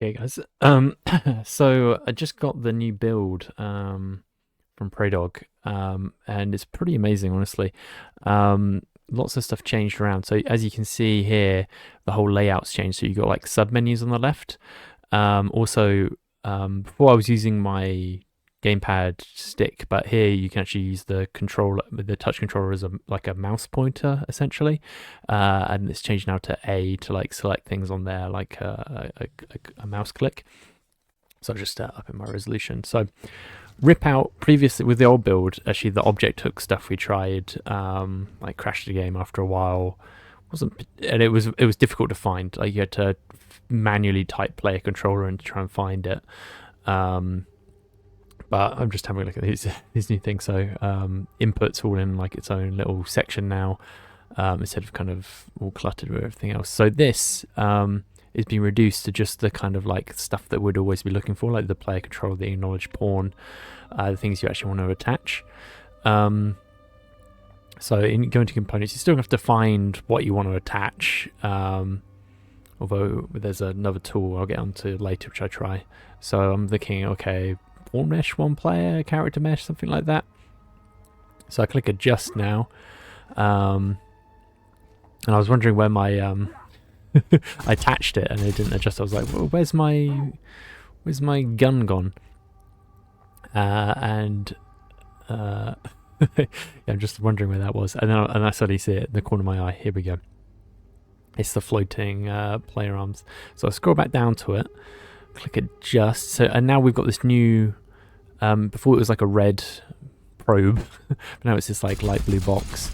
Okay, guys. So I just got the new build from Predog, and it's pretty amazing, honestly. Lots of stuff changed around. So as you can see here, the whole layout's changed. So you got like sub menus on the left. Before I was using my gamepad stick, but here you can actually use the controller, the touch controller as like a mouse pointer essentially, and it's changed now to A to like select things on there like a mouse click. So I'll just up in my resolution. So rip out previously with the old build, actually the UObjectHook stuff we tried like crashed the game after a while. Wasn't and it was difficult to find. Like you had to manually type player controller and try and find it. But I'm just having a look at these new things. So inputs all in like its own little section now, instead of kind of all cluttered with everything else. So this is being reduced to just the kind of like stuff that we'd always be looking for, like the player control, the acknowledge pawn, the things you actually want to attach. So in going to components, you still have to find what you want to attach. Although there's another tool I'll get onto later, which I try. So I'm thinking, okay, pawn mesh, one player, character mesh, something like that. So I click adjust now, and I was wondering where my I attached it and it didn't adjust. I was like, well, where's my gun gone? Yeah, I'm just wondering where that was, and I suddenly see it in the corner of my eye. Here we go. It's the floating player arms. So I scroll back down to it, click adjust. So and now we've got this new. Before it was like a red probe, but now it's this like light blue box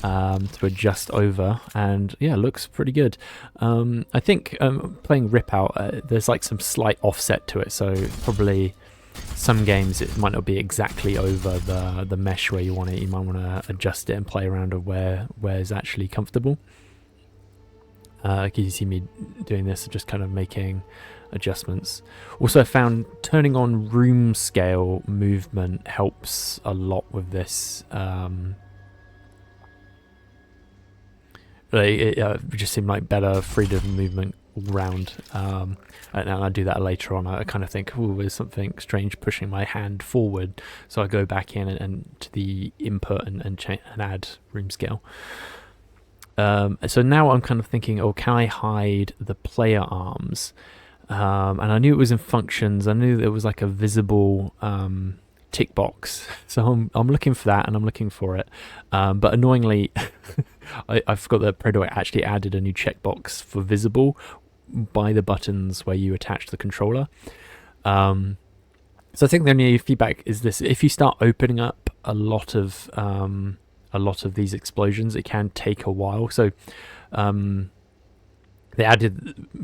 to adjust over, and yeah, it looks pretty good. I think playing RIPOUT, there's like some slight offset to it, so probably some games it might not be exactly over the mesh where you want it. You might want to adjust it and play around with where is actually comfortable. You see me doing this, just kind of making adjustments. Also, I found turning on room scale movement helps a lot with this. It just seemed like better freedom of movement all round. And I do that later on. I kind of think, oh, there's something strange pushing my hand forward, so I go back in and to the input and add room scale. So now I'm kind of thinking, oh, can I hide the player arms? And I knew it was in functions. I knew there was like a visible tick box. So I'm looking for that, and I'm looking for it. But annoyingly, I forgot that Predog actually added a new checkbox for visible by the buttons where you attach the controller. So I think the only feedback is this: if you start opening up a lot of these explosions, it can take a while. So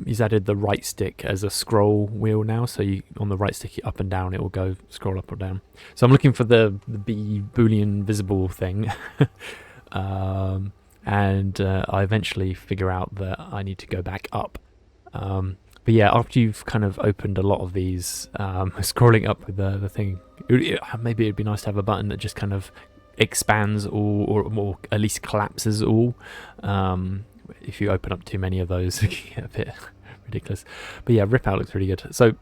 he's added the right stick as a scroll wheel now, so you on the right stick up and down, it will go scroll up or down. So I'm looking for the boolean visible thing. And I eventually figure out that I need to go back up. But yeah, after you've kind of opened a lot of these, scrolling up with the thing, maybe it'd be nice to have a button that just kind of expands all, or at least collapses all. If you open up too many of those, it can get a bit ridiculous. But yeah, RIPOUT looks really good. So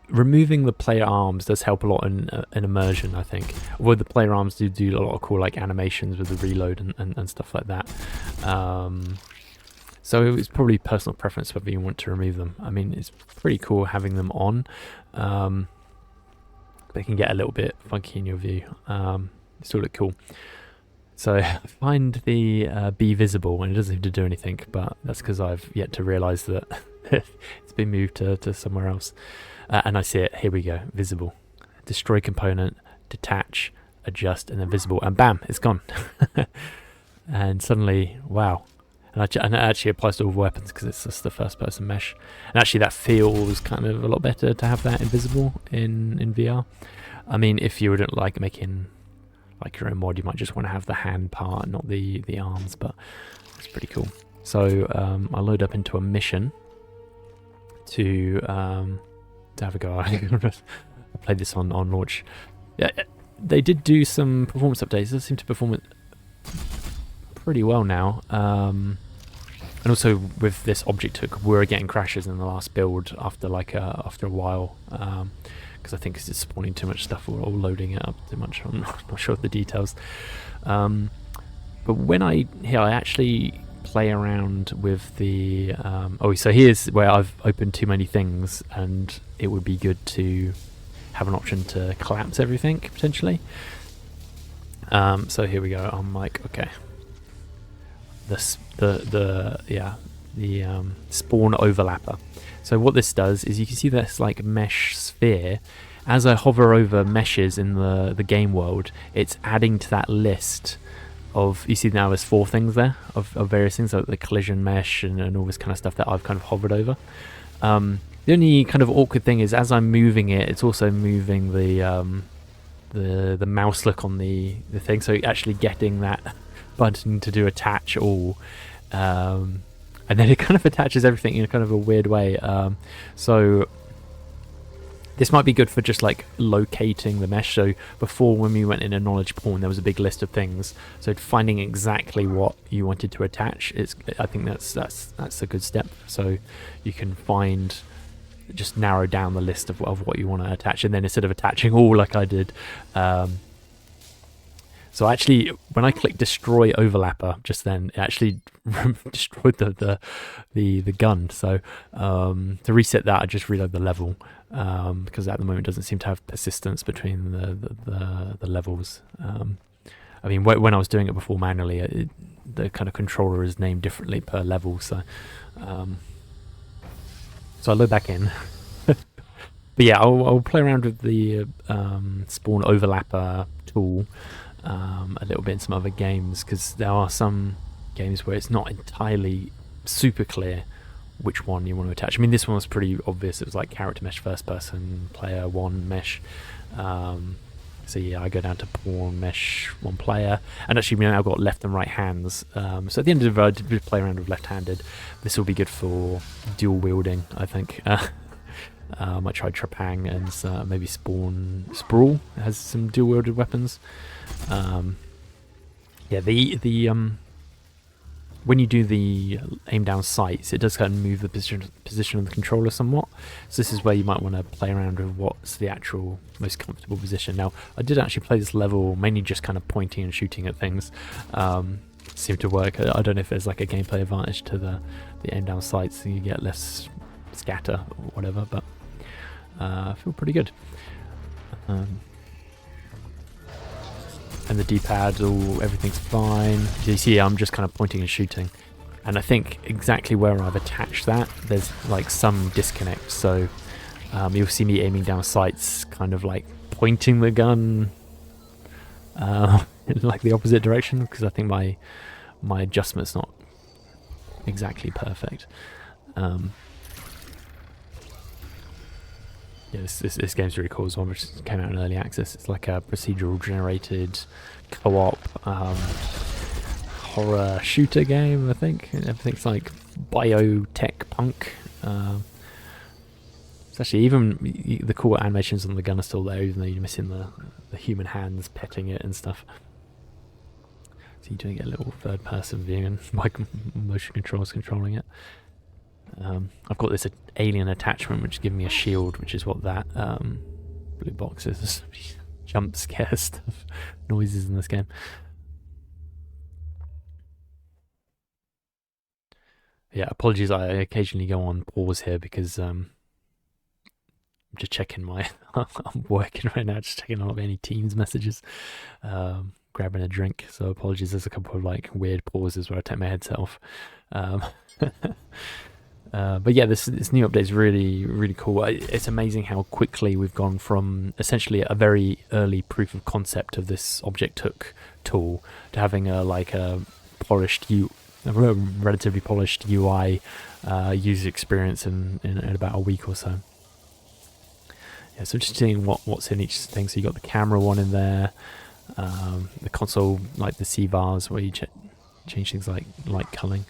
removing the player arms does help a lot in immersion, I think. Although the player arms do a lot of cool like animations with the reload and stuff like that. So it's probably personal preference whether you want to remove them. I mean, it's pretty cool having them on. They can get a little bit funky in your view. They still look cool. So I find the be visible, and it doesn't seem to do anything, but that's because I've yet to realise that it's been moved to somewhere else. And I see it, here we go, visible. Destroy component, detach, adjust, and then visible, and bam, it's gone. And suddenly, wow. And it actually applies to all weapons because it's just the first person mesh. And actually that feels kind of a lot better to have that invisible in VR. I mean, if you wouldn't like making like your own mod, you might just want to have the hand part, not the arms, but it's pretty cool. So I load up into a mission to have a go. I played this on launch. Yeah, they did do some performance updates. They seem to perform it pretty well now. And also with this ObjectHook, we were getting crashes in the last build after after a while, because I think it's spawning too much stuff or loading it up too much. I'm not sure of the details. But when I actually play around with the so here's where I've opened too many things, and it would be good to have an option to collapse everything potentially. So here we go. I'm like, okay, the spawn overlapper. So what this does is you can see this like mesh sphere. As I hover over meshes in the game world, it's adding to that list of, you see now there's 4 things there of various things, like the collision mesh and all this kind of stuff that I've kind of hovered over. The only kind of awkward thing is as I'm moving it, it's also moving the mouse look on the thing, so actually getting that button to do attach all, and then it kind of attaches everything in a kind of a weird way. So this might be good for just like locating the mesh. So before, when we went in a knowledge pawn, there was a big list of things. So finding exactly what you wanted to attach, I think that's a good step. So you can just narrow down the list of what you want to attach, and then instead of attaching all like I did. So actually, when I clicked destroy overlapper just then, it actually destroyed the gun. So to reset that, I just reload the level, because at the moment it doesn't seem to have persistence between the levels. I mean, when I was doing it before manually, the kind of controller is named differently per level. So I load back in. But yeah, I'll play around with the spawn overlapper tool a little bit in some other games, because there are some games where it's not entirely super clear which one you want to attach. I mean, this one was pretty obvious. It was like character mesh, first person, player one mesh. So yeah, I go down to pawn mesh, one player, and actually now I've got left and right hands. So at the end of the video, I did play around with left-handed. This will be good for dual wielding, I think. I might try Trepang and maybe spawn Sprawl has some dual wielded weapons. Yeah, when you do the aim down sights, it does kind of move the position of the controller somewhat. So this is where you might want to play around with what's the actual most comfortable position. Now, I did actually play this level mainly just kind of pointing and shooting at things. Seemed to work. I don't know if there's like a gameplay advantage to the aim down sights, so you get less scatter or whatever, but I feel pretty good. And the D-pad, everything's fine. You see, I'm just kind of pointing and shooting, and I think exactly where I've attached that, there's like some disconnect. So you'll see me aiming down sights, kind of like pointing the gun in like the opposite direction, because I think my adjustment's not exactly perfect. Yeah, this game's really cool as well, which came out in early access. It's like a procedural generated co-op horror shooter game, I think. Everything's like biotech punk. It's actually, even the cool animations on the gun are still there, even though you're missing the human hands petting it and stuff. So you do get a little third person view and motion controls controlling it. I've got this alien attachment which is giving me a shield, which is what that blue box is. Jump scare stuff, noises in this game. Yeah, apologies, I occasionally go on pause here because I'm just checking my I'm working right now, just checking out any Teams messages, grabbing a drink, so apologies, there's a couple of like weird pauses where I take my headset off. But yeah, this new update is really, really cool. It's amazing how quickly we've gone from essentially a very early proof of concept of this ObjectHook tool to having a relatively polished UI user experience in about a week or so. Yeah, so just seeing what's in each thing. So you got the camera one in there, the console, like the C-bars where you change things like light culling.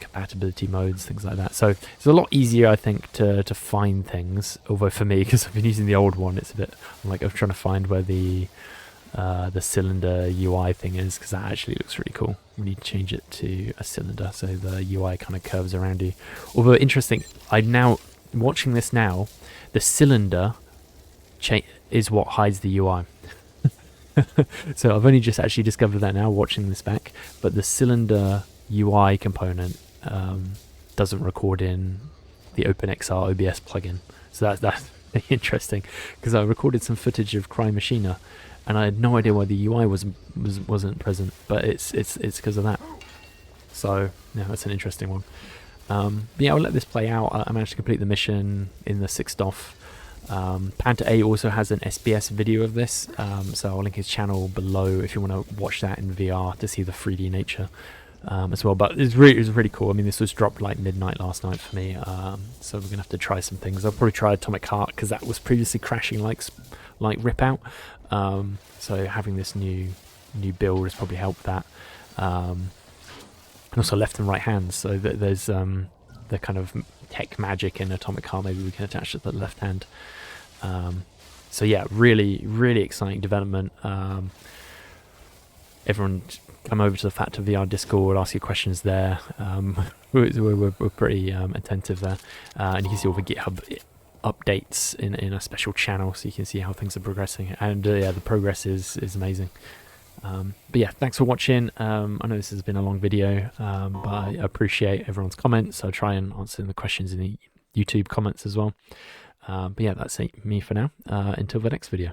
Compatibility modes, things like that. So it's a lot easier, I think, to find things. Although for me, because I've been using the old one, it's a bit like I'm trying to find where the the cylinder UI thing is, because that actually looks really cool. We need to change it to a cylinder so the UI kind of curves around you. Although interesting, I'm now watching this now, the cylinder is what hides the UI. So I've only just actually discovered that now watching this back, but the cylinder UI component doesn't record in the OpenXR OBS plugin. So that's interesting, because I recorded some footage of Cry Machina and I had no idea why the UI wasn't present, but it's because of that. So yeah, that's an interesting one. But yeah, I'll let this play out. I managed to complete the mission in the 6th off. Panther A also has an SBS video of this, so I'll link his channel below if you want to watch that in VR to see the 3D nature as well. But it was really cool. I mean, this was dropped like midnight last night for me, so we're gonna have to try some things. I'll probably try Atomic Heart because that was previously crashing like RIPOUT. So having this new build has probably helped that, and also left and right hands. So there's the kind of tech magic in Atomic Heart maybe we can attach to the left hand. So yeah, really exciting development. Everyone come over to the Factor VR Discord, ask your questions there. We're pretty attentive there, and you can see all the GitHub updates in a special channel, so you can see how things are progressing. And yeah, the progress is amazing. But yeah, thanks for watching. I know this has been a long video, but I appreciate everyone's comments. I'll try and answer the questions in the YouTube comments as well. But yeah, that's me for now. Until the next video.